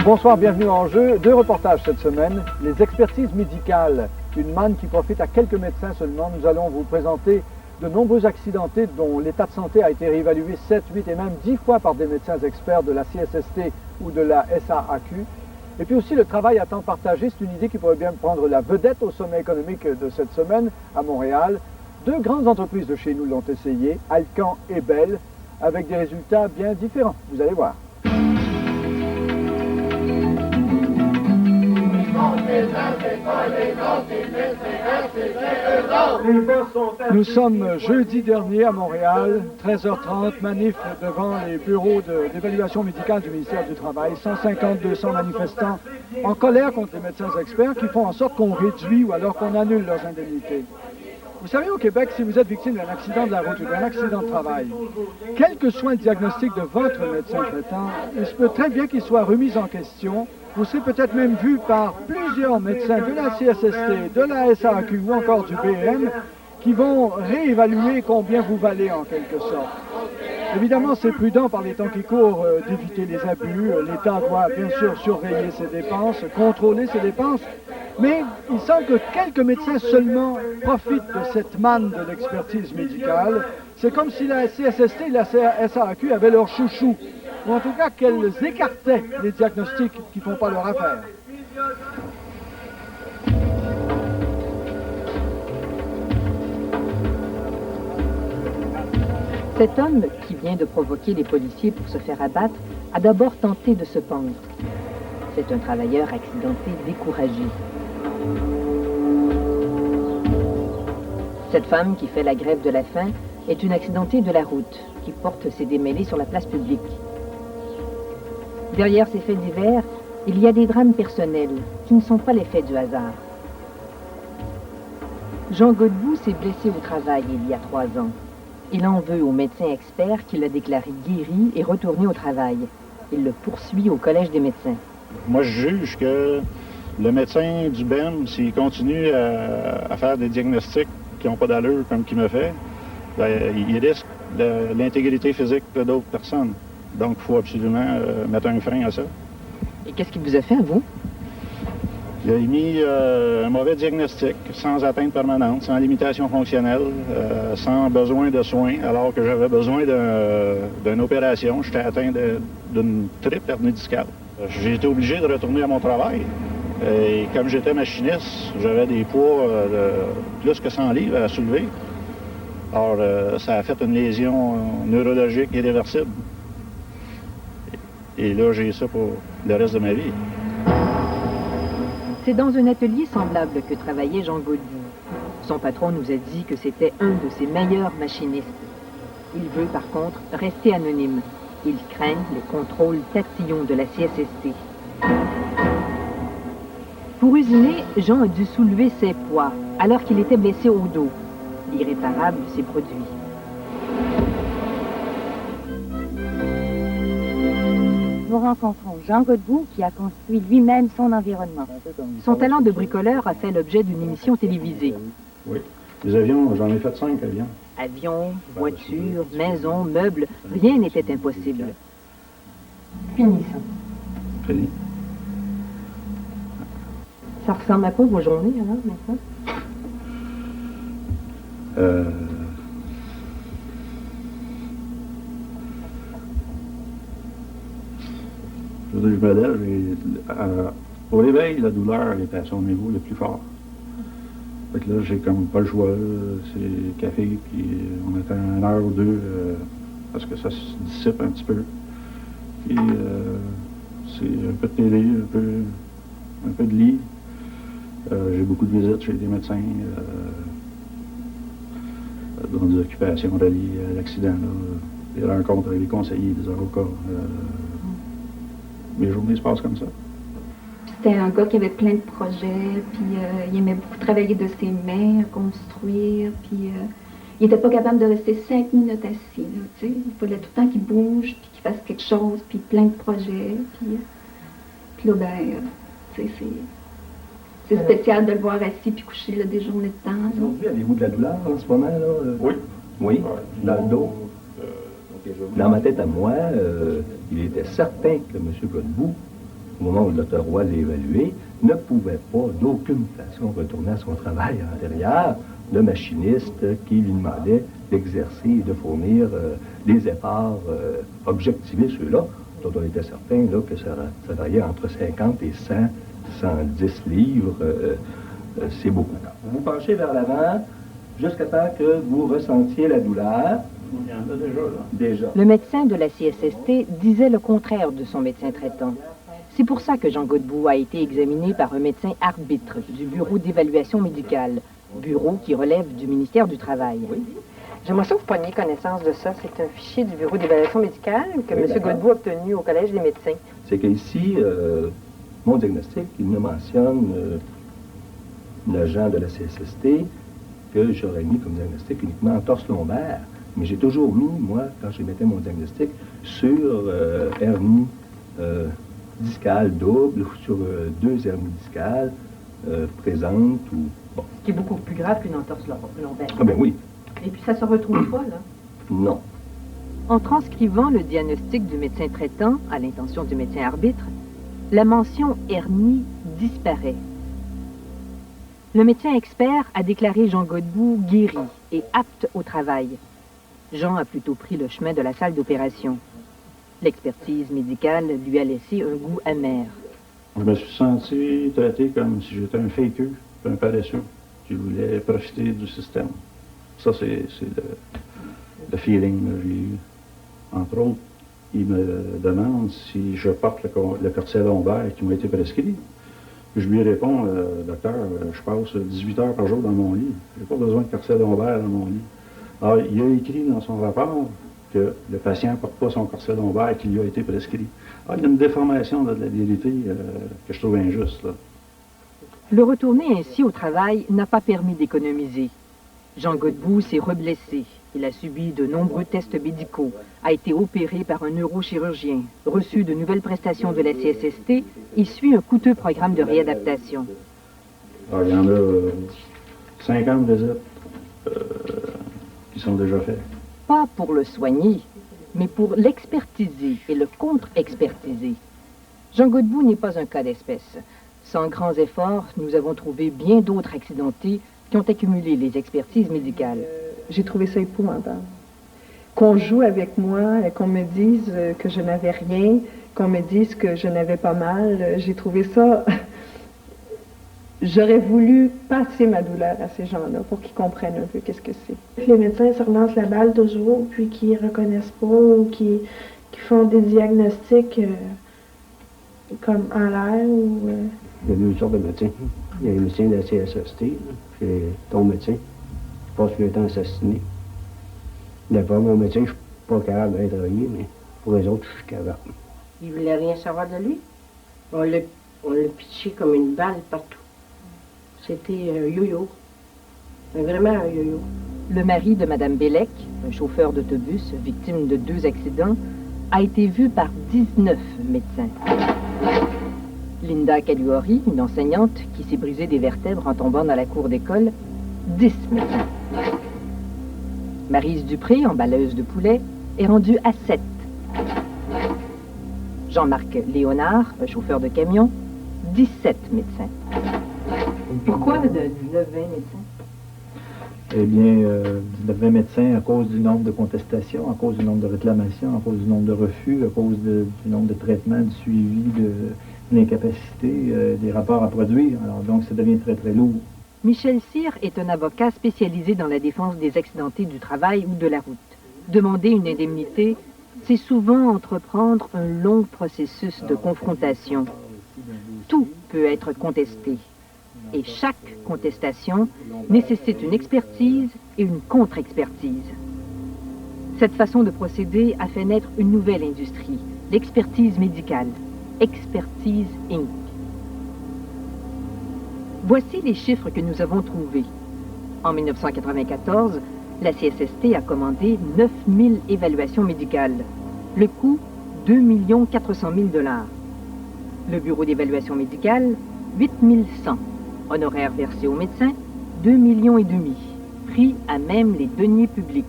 Bonsoir, bienvenue en jeu. Deux reportages cette semaine. Les expertises médicales, une manne qui profite à quelques médecins seulement. Nous allons vous présenter de nombreux accidentés dont l'état de santé a été réévalué 7, 8 et même 10 fois par des médecins experts de la CSST ou de la SAAQ. Et puis aussi le travail à temps partagé, c'est une idée qui pourrait bien prendre la vedette au sommet économique de cette semaine à Montréal. Deux grandes entreprises de chez nous l'ont essayé, Alcan et Bell, avec des résultats bien différents. Vous allez voir. Nous sommes jeudi dernier à Montréal, 13h30, manif devant les bureaux d'évaluation médicale du ministère du Travail. 150-200 manifestants en colère contre les médecins experts qui font en sorte qu'on réduit ou alors qu'on annule leurs indemnités. Vous savez, au Québec, si vous êtes victime d'un accident de la route ou d'un accident de travail, quel que soit le diagnostic de votre médecin traitant, il se peut très bien qu'il soit remis en question. Vous serez peut-être même vu par plusieurs médecins de la CSST, de la SAQ ou encore du BM qui vont réévaluer combien vous valez en quelque sorte. Évidemment, c'est prudent par les temps qui courent d'éviter les abus. L'État doit bien sûr surveiller ses dépenses, contrôler ses dépenses, mais il semble que quelques médecins seulement profitent de cette manne de l'expertise médicale. C'est comme si la CSST et la SAQ avaient leur chouchou, ou en tout cas qu'elles écartaient les diagnostics qui ne font pas leur affaire. Cet homme, qui vient de provoquer les policiers pour se faire abattre, a d'abord tenté de se pendre. C'est un travailleur accidenté découragé. Cette femme qui fait la grève de la faim est une accidentée de la route qui porte ses démêlés sur la place publique. Derrière ces faits divers, il y a des drames personnels qui ne sont pas l'effet du hasard. Jean Godbout s'est blessé au travail il y a 3 ans. Il en veut au médecin expert qui l'a déclaré guéri et retourné au travail. Il le poursuit au Collège des médecins. Moi, je juge que le médecin du BEM, s'il continue à faire des diagnostics qui n'ont pas d'allure comme qu'il me fait, bien, il risque l'intégrité physique de d'autres personnes. Donc, il faut absolument mettre un frein à ça. Et qu'est-ce qu'il vous a fait, à vous? Il a émis un mauvais diagnostic, sans atteinte permanente, sans limitation fonctionnelle, sans besoin de soins, alors que j'avais besoin d'une opération. J'étais atteint d'une triple hernie discale. J'ai été obligé de retourner à mon travail. Et comme j'étais machiniste, j'avais des poids de plus que 100 livres à soulever. Alors, ça a fait une lésion neurologique irréversible. Et là, j'ai ça pour le reste de ma vie. C'est dans un atelier semblable que travaillait Jean Godbout. Son patron nous a dit que c'était un de ses meilleurs machinistes. Il veut par contre rester anonyme. Il craint les contrôles tatillons de la CSST. Pour usiner, Jean a dû soulever ses poids alors qu'il était blessé au dos. L'irréparable s'est produit. Nous rencontrons Jean Godbout qui a construit lui-même son environnement. Son talent de bricoleur a fait l'objet d'une émission télévisée. Oui. Les avions, j'en ai fait 5 avions. Avions, voitures, maisons, meubles, rien n'était impossible. Finissons. Fini. Ça ressemble à quoi vos journées alors maintenant? Je me lève et au réveil, la douleur est à son niveau le plus fort. Fait que là, j'ai comme pas le choix. C'est café, puis on attend 1 heure ou 2 parce que ça se dissipe un petit peu. Puis c'est un peu de télé, un peu de lit. J'ai beaucoup de visites chez des médecins dans des occupations reliées à l'accident, des rencontres avec les conseillers, des avocats. Mes journées se passent comme ça. C'était un gars qui avait plein de projets, puis il aimait beaucoup travailler de ses mains, construire, puis il n'était pas capable de rester 5 minutes assis, là, tu sais. Il fallait tout le temps qu'il bouge, puis qu'il fasse quelque chose, puis plein de projets, puis là, ben, tu sais, c'est spécial de le voir assis puis couché là, des journées de temps. Aujourd'hui, avez-vous de la douleur en ce moment, là? Oui. Oui, dans le dos. Dans ma tête à moi, il était certain que M. Godbout au moment où le Dr. Roy l'a évalué, ne pouvait pas d'aucune façon retourner à son travail antérieur de machiniste qui lui demandait d'exercer et de fournir des efforts objectivés, ceux-là, dont on était certain là, que ça variait entre 50 et 100, 110 livres. C'est beaucoup. Vous penchez vers l'avant jusqu'à temps que vous ressentiez la douleur. Il y en a déjà, là. Déjà. Le médecin de la CSST disait le contraire de son médecin traitant. C'est pour ça que Jean Godbout a été examiné par un médecin arbitre du Bureau d'évaluation médicale, bureau qui relève du ministère du Travail. Oui. J'aimerais ça que vous preniez connaissance de ça. C'est un fichier du Bureau d'évaluation médicale que Oui, M. d'accord. Godbout a obtenu au Collège des médecins. C'est qu'ici, mon diagnostic, il me mentionne l'agent de la CSST que j'aurais mis comme diagnostic uniquement en torse lombaire. Mais j'ai toujours mis, moi, quand je mettais mon diagnostic, sur hernie discale double ou sur deux hernies discales présentes ou... Bon. Ce qui est beaucoup plus grave qu'une entorse lombaire. Ah ben oui. Et puis ça se retrouve pas, là. Non. En transcrivant le diagnostic du médecin traitant à l'intention du médecin arbitre, la mention hernie disparaît. Le médecin expert a déclaré Jean Godbout guéri et apte au travail. Jean a plutôt pris le chemin de la salle d'opération. L'expertise médicale lui a laissé un goût amer. Je me suis senti traité comme si j'étais un fakeux, un paresseux, qui voulait profiter du système. Ça, c'est le feeling que j'ai eu. Entre autres, il me demande si je porte le corset lombaire qui m'a été prescrit. Je lui réponds, docteur, je passe 18 heures par jour dans mon lit. Je n'ai pas besoin de corset lombaire dans mon lit. Alors, il a écrit dans son rapport que le patient ne porte pas son corset lombaire qui lui a été prescrit. Alors, il y a une déformation là, de la vérité que je trouve injuste. Là. Le retourner ainsi au travail n'a pas permis d'économiser. Jean Godbout s'est reblessé. Il a subi de nombreux tests médicaux, a été opéré par un neurochirurgien, reçu de nouvelles prestations de la CSST et suit un coûteux programme de réadaptation. Alors, il y en a 50 visites qui sont déjà faites. Pas pour le soigner, mais pour l'expertiser et le contre-expertiser. Jean Godbout n'est pas un cas d'espèce. Sans grands efforts, nous avons trouvé bien d'autres accidentés qui ont accumulé les expertises médicales. J'ai trouvé ça épouvantable. Qu'on joue avec moi, qu'on me dise que je n'avais rien, qu'on me dise que je n'avais pas mal, j'ai trouvé ça... J'aurais voulu passer ma douleur à ces gens-là pour qu'ils comprennent un peu qu'est-ce que c'est. Les médecins se relancent la balle toujours, puis qui reconnaissent pas ou qui font des diagnostics comme en l'air ou... Il y a deux sortes de médecins. Il y a les médecins de la CSST, puis ton médecin. Je pense qu'il a été assassiné. D'après mon médecin, je suis pas capable d'être rien, mais pour les autres, je suis capable. Il voulait rien savoir de lui. On l'a pitché comme une balle partout. C'était un yo-yo. Vraiment un yo-yo. Le mari de Mme Bellec, un chauffeur d'autobus victime de 2 accidents, a été vu par 19 médecins. Linda Caluori, une enseignante qui s'est brisé des vertèbres en tombant dans la cour d'école, 10 médecins. Maryse Dupré, emballeuse de poulet, est rendue à 7. Jean-Marc Léonard, un chauffeur de camion, 17 médecins. Pourquoi de 19-20 médecins? Eh bien, 19-20 médecins à cause du nombre de contestations, à cause du nombre de réclamations, à cause du nombre de refus, à cause du nombre de traitements, du suivi, de l'incapacité, des rapports à produire. Alors donc, ça devient très, très lourd. Michel Cyr est un avocat spécialisé dans la défense des accidentés du travail ou de la route. Demander une indemnité, c'est souvent entreprendre un long processus de confrontation. Tout peut être contesté. Et chaque contestation nécessite une expertise et une contre-expertise. Cette façon de procéder a fait naître une nouvelle industrie, l'expertise médicale, Expertise Inc. Voici les chiffres que nous avons trouvés. En 1994, la CSST a commandé 9000 évaluations médicales. Le coût, 2 400 000 $. Le bureau d'évaluation médicale, 8 100. Honoraires versés aux médecins, 2,5 millions. Pris à même les deniers publics.